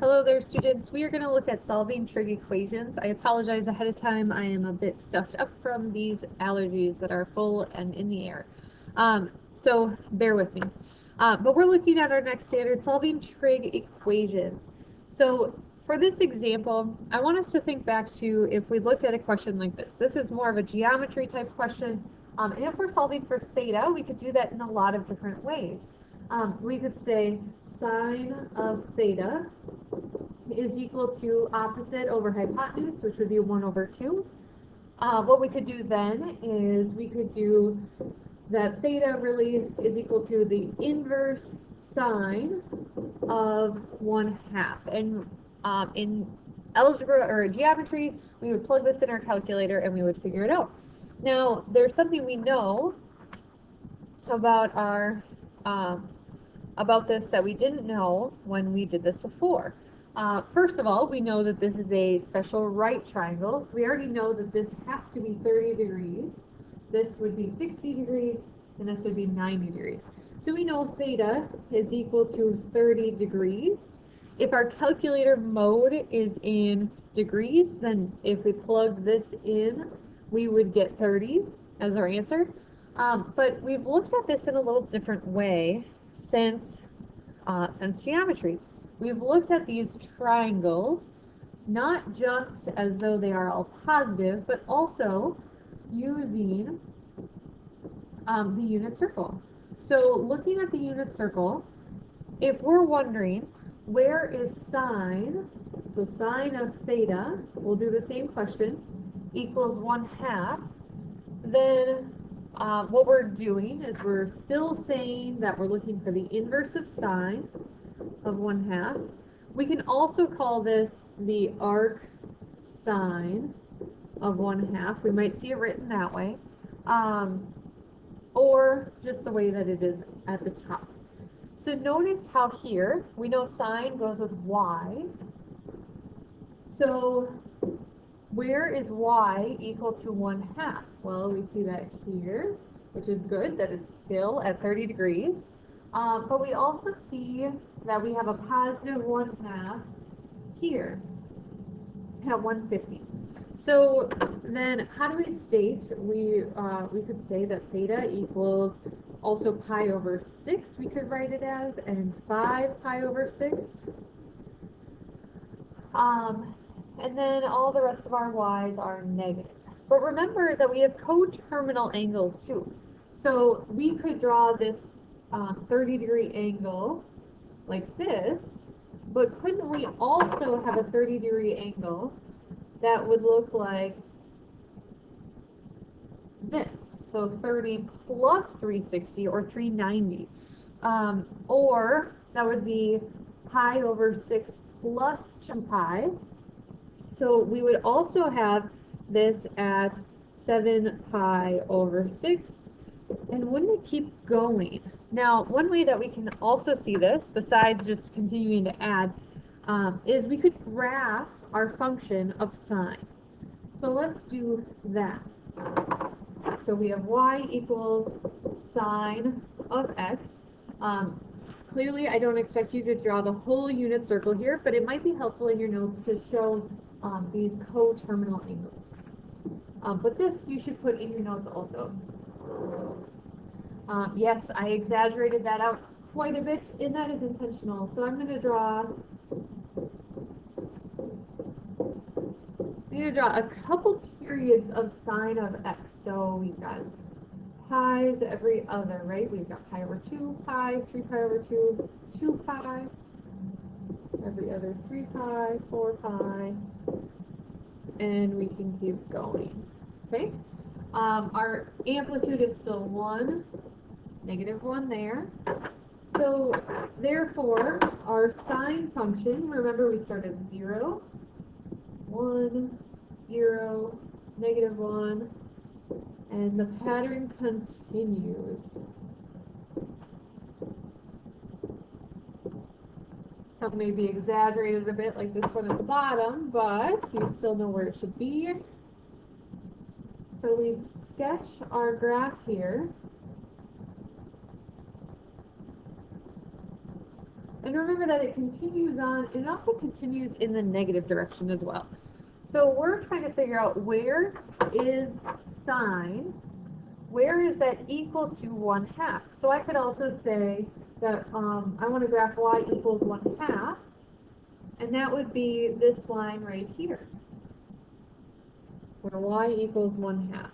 Hello there, students. We are going to look at solving trig equations. I apologize ahead of time. I am a bit stuffed up from these allergies that are full and in the air. So bear with me. But we're looking at our next standard, solving trig equations. So for this example, I want us to think back to if we looked at a question like this. This is more of a geometry type question. And if we're solving for theta, we could do that in a lot of different ways. We could say sine of theta is equal to opposite over hypotenuse, which would be 1 over 2. What we could do then is we could do that theta really is equal to the inverse sine of 1/2. And in algebra or geometry, we would plug this in our calculator and we would figure it out. Now, there's something we know about our about this that we didn't know when we did this before. First of all, we know that this is a special right triangle. So we already know that this has to be 30 degrees. This would be 60 degrees, and this would be 90 degrees. So we know theta is equal to 30 degrees. If our calculator mode is in degrees, then if we plug this in, we would get 30 as our answer. But we've looked at this in a little different way since geometry. We've looked at these triangles not just as though they are all positive, but also using the unit circle. So looking at the unit circle, if we're wondering where is sine, so sine of theta, we'll do the same question, equals 1/2, then what we're doing is we're still saying that we're looking for the inverse of sine of 1/2. We can also call this the arc sine of 1/2. We might see it written that way, or just the way that it is at the top. So notice how here we know sine goes with y. So where is y equal to 1/2? Well, we see that here, which is good, that it's still at 30 degrees. But we also see that we have a positive 1/2 here at 150. So then how do we state? We could say that theta equals also pi over 6, we could write it as, and 5 pi over 6. And then all the rest of our y's are negative. But remember that we have coterminal angles too. So we could draw this 30-degree angle like this, but couldn't we also have a 30-degree angle that would look like this? So 30 plus 360 or 390. Or that would be pi over 6 plus 2 pi. So we would also have this at 7 pi over 6. And wouldn't it keep going? Now, one way that we can also see this, besides just continuing to add, is we could graph our function of sine. So let's do that. So we have y equals sine of x. Clearly, I don't expect you to draw the whole unit circle here, but it might be helpful in your notes to show these coterminal angles. But this you should put in your notes also. Yes, I exaggerated that out quite a bit, and that is intentional. So I'm going to draw a couple periods of sine of x. So we've got pi's every other, right? We've got pi over 2 pi, 3 pi over 2, 2 pi, every other 3 pi, 4 pi, and we can keep going. Okay? Our amplitude is still 1, -1 there. So therefore, our sine function, remember we started at 0, 1, 0, -1, and the pattern continues. Some may be exaggerated a bit, like this one at the bottom, but you still know where it should be. So we sketch our graph here. And remember that it continues on, and it also continues in the negative direction as well. So we're trying to figure out where is sine, where is that equal to 1/2? So I could also say that I want to graph y equals 1/2, and that would be this line right here, where y equals 1/2.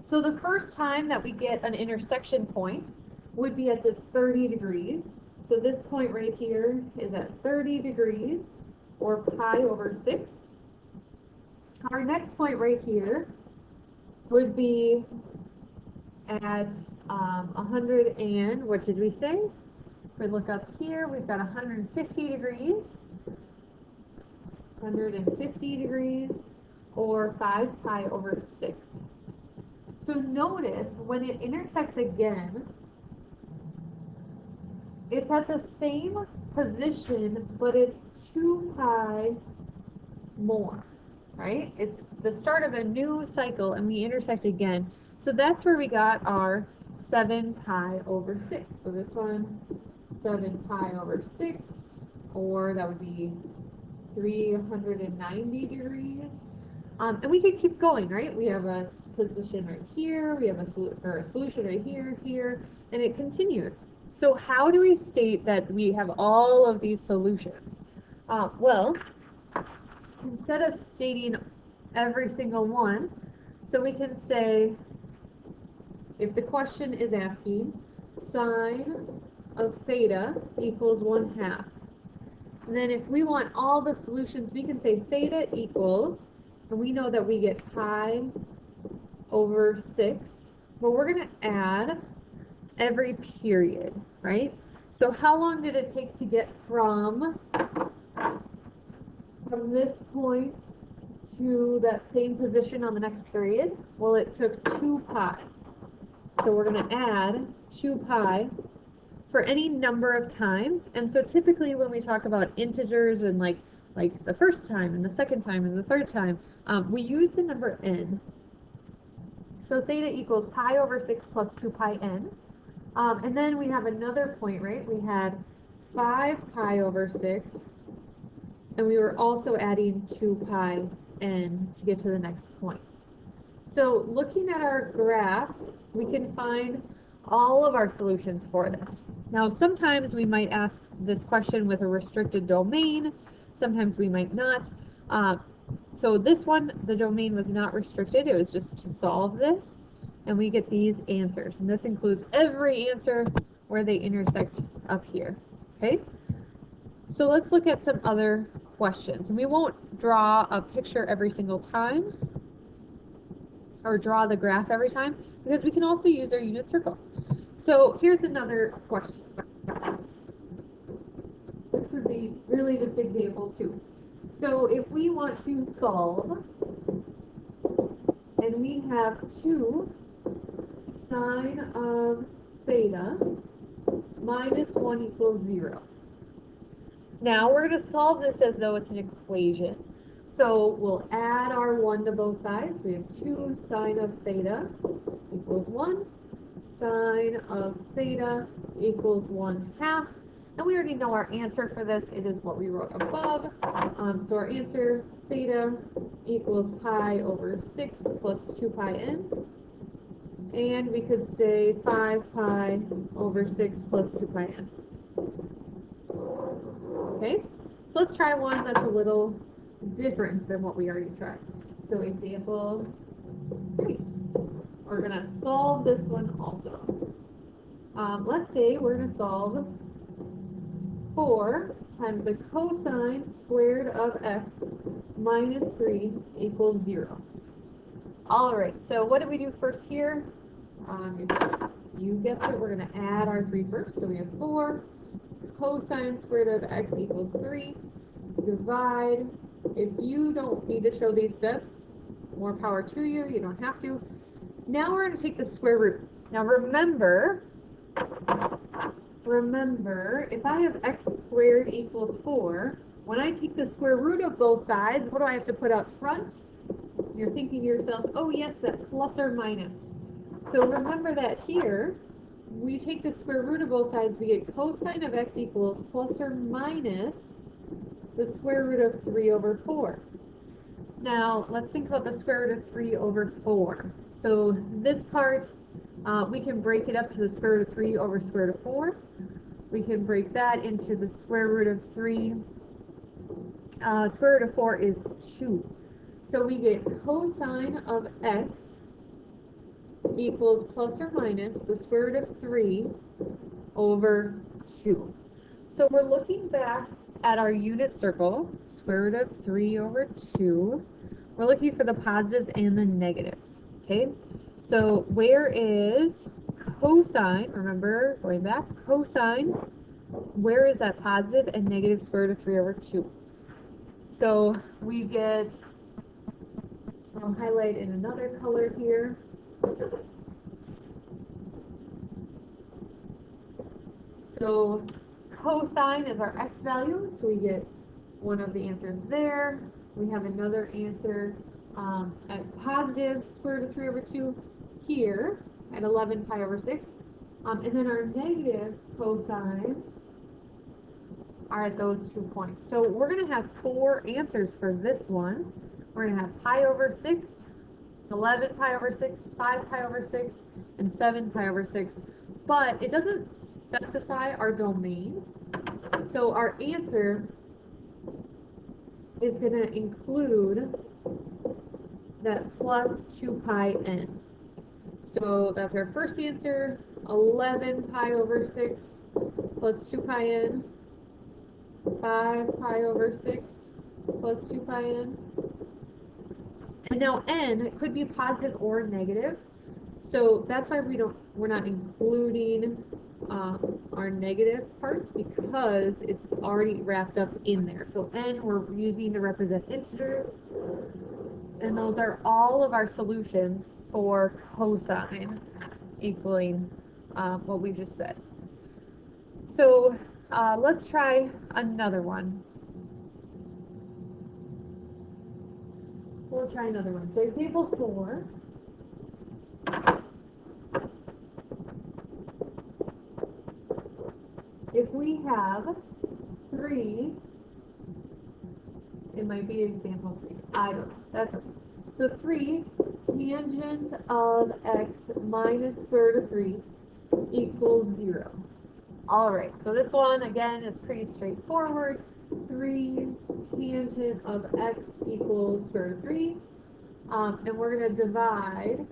So the first time that we get an intersection point would be at this 30 degrees. So this point right here is at 30 degrees, or pi over 6. Our next point right here would be at 100 and, what did we say? If we look up here, we've got 150 degrees, 150 degrees, or 5 pi over 6. So notice when it intersects again, it's at the same position, but it's 2 pi more, right? It's the start of a new cycle, and we intersect again. So that's where we got our 7 pi over 6. So this one, 7 pi over 6, or that would be 390 degrees. And we could keep going, right? We have a position right here, we have a solution right here, here, and it continues. So how do we state that we have all of these solutions? Well, instead of stating every single one, so we can say, if the question is asking sine of theta equals 1/2, and then if we want all the solutions, we can say theta equals, and we know that we get pi over 6, but we're going to add every period, right? So how long did it take to get from this point to that same position on the next period? Well, it took 2 pi. So we're going to add 2 pi for any number of times. And so typically when we talk about integers and like the first time and the second time and the third time, we use the number n. So theta equals pi over 6 plus 2 pi n. And then we have another point, right? We had 5 pi over 6, and we were also adding 2 pi n to get to the next points. So looking at our graphs, we can find all of our solutions for this. Now, sometimes we might ask this question with a restricted domain, sometimes we might not. So this one, the domain was not restricted, it was just to solve this, and we get these answers. And this includes every answer where they intersect up here, okay? So let's look at some other questions. And we won't draw a picture every single time, or draw the graph every time, because we can also use our unit circle. So here's another question. This would be really just example 2. So if we want to solve, and we have 2 sine of theta minus 1 equals 0. Now we're going to solve this as though it's an equation. So we'll add our 1 to both sides. We have 2 sine of theta equals 1. Sine of theta equals 1/2. And we already know our answer for this. It is what we wrote above. So our answer, theta equals pi over 6 plus 2 pi n. And we could say 5 pi over 6 plus 2 pi n. Okay, so let's try one that's a little different than what we already tried. So example 3. We're going to solve this one also. Let's say we're going to solve 4 times the cosine squared of x minus 3 equals 0. All right, so what did we do first here? You guessed it, we're going to add our 3 first. So we have 4 cosine squared of x equals 3. Divide. If you don't need to show these steps, more power to you. You don't have to. Now we're going to take the square root. Now remember, if I have x squared equals 4, when I take the square root of both sides, what do I have to put up front? You're thinking to yourself, oh yes, that plus or minus. So remember that here, we take the square root of both sides, we get cosine of x equals plus or minus the square root of 3 over 4. Now, let's think about the square root of 3 over 4. So this part, we can break it up to the square root of 3 over square root of 4. We can break that into the square root of 3. Square root of 4 is 2. So we get cosine of x equals plus or minus the square root of 3 over 2. So we're looking back at our unit circle, square root of 3 over 2. We're looking for the positives and the negatives, okay? So where is cosine, remember, going back, cosine, where is that positive and negative square root of 3 over 2? So we get, I'll highlight in another color here. So cosine is our x value, so we get one of the answers there. We have another answer at positive square root of 3 over 2 here at 11 pi over 6. And then our negative cosines are at those 2 points. So we're going to have 4 answers for this one. We're going to have pi over 6, 11 pi over 6, 5 pi over 6, and 7 pi over 6. But it doesn't specify our domain. So our answer is going to include that plus 2 pi n. So that's our first answer, 11 pi over 6 plus 2 pi n, 5 pi over 6 plus 2 pi n. And now n could be positive or negative. So that's why we're not including our negative parts, because it's already wrapped up in there. So n we're using to represent integers, and those are all of our solutions for cosine equaling what we just said. So let's try another one. We'll try another one. So example 4. If we have 3, it might be example 3. I don't know. That's okay. So 3 tangent of x minus square root of 3 equals 0. All right. So this one, again, is pretty straightforward. 3 tangent of x equals square root of 3. And we're going to divide.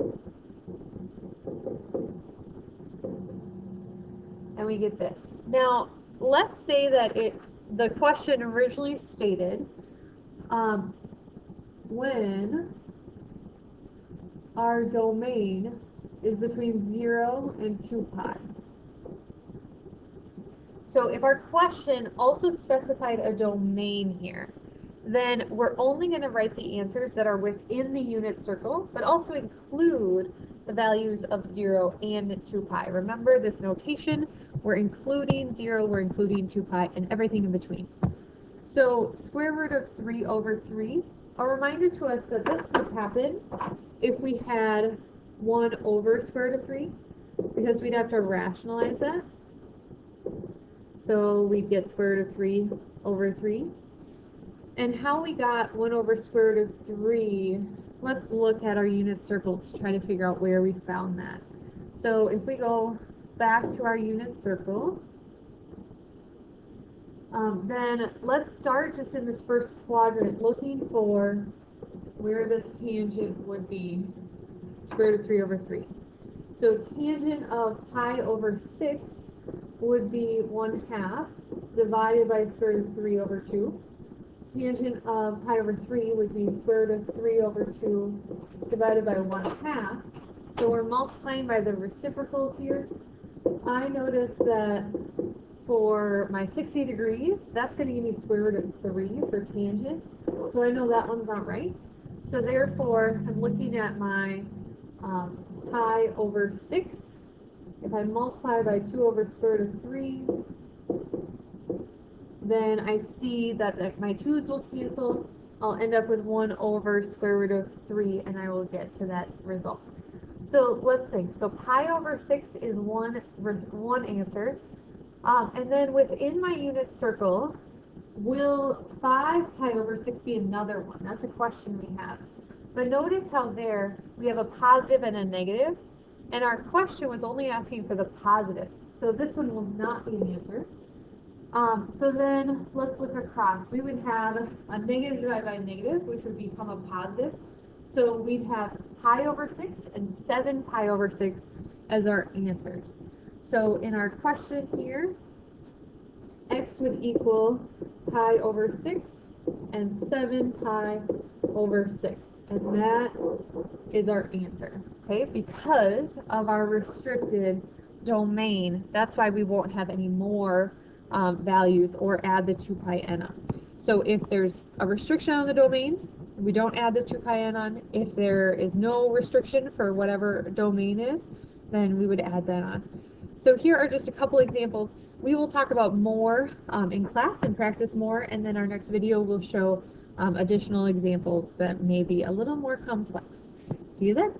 And we get this. Now, let's say that the question originally stated when our domain is between 0 and 2 pi. So if our question also specified a domain here, then we're only going to write the answers that are within the unit circle, but also include the values of 0 and 2 pi. Remember this notation, we're including 0, we're including 2 pi, and everything in between. So square root of 3 over 3, a reminder to us that this would happen if we had 1 over square root of 3, because we'd have to rationalize that. So we'd get square root of 3 over 3. And how we got 1 over square root of 3, let's look at our unit circle to try to figure out where we found that. So if we go back to our unit circle, then let's start just in this first quadrant looking for where the tangent would be square root of 3 over 3. So tangent of pi over 6 would be 1/2 divided by square root of 3 over 2. Tangent of pi over 3 would be square root of 3 over 2 divided by 1/2. So we're multiplying by the reciprocals here. I notice that for my 60 degrees, that's going to give me square root of 3 for tangent. So I know that one's not right. So therefore, I'm looking at my pi over 6. If I multiply by 2 over square root of 3, then I see that my 2's will cancel. I'll end up with 1 over square root of 3, and I will get to that result. So let's think. So pi over 6 is one answer. And then within my unit circle, will 5 pi over 6 be another one? That's a question we have. But notice how there we have a positive and a negative, and our question was only asking for the positives. So this one will not be an answer. So then let's look across. We would have a negative divided by a negative, which would become a positive. So we'd have pi over 6 and 7 pi over 6 as our answers. So in our question here, x would equal pi over 6 and 7 pi over 6. And that is our answer, okay? Because of our restricted domain, that's why we won't have any more values or add the 2 pi n on. So if there's a restriction on the domain, we don't add the 2 pi n on. If there is no restriction for whatever domain is, then we would add that on. So here are just a couple examples. We will talk about more in class and practice more, and then our next video will show additional examples that may be a little more complex. See you then.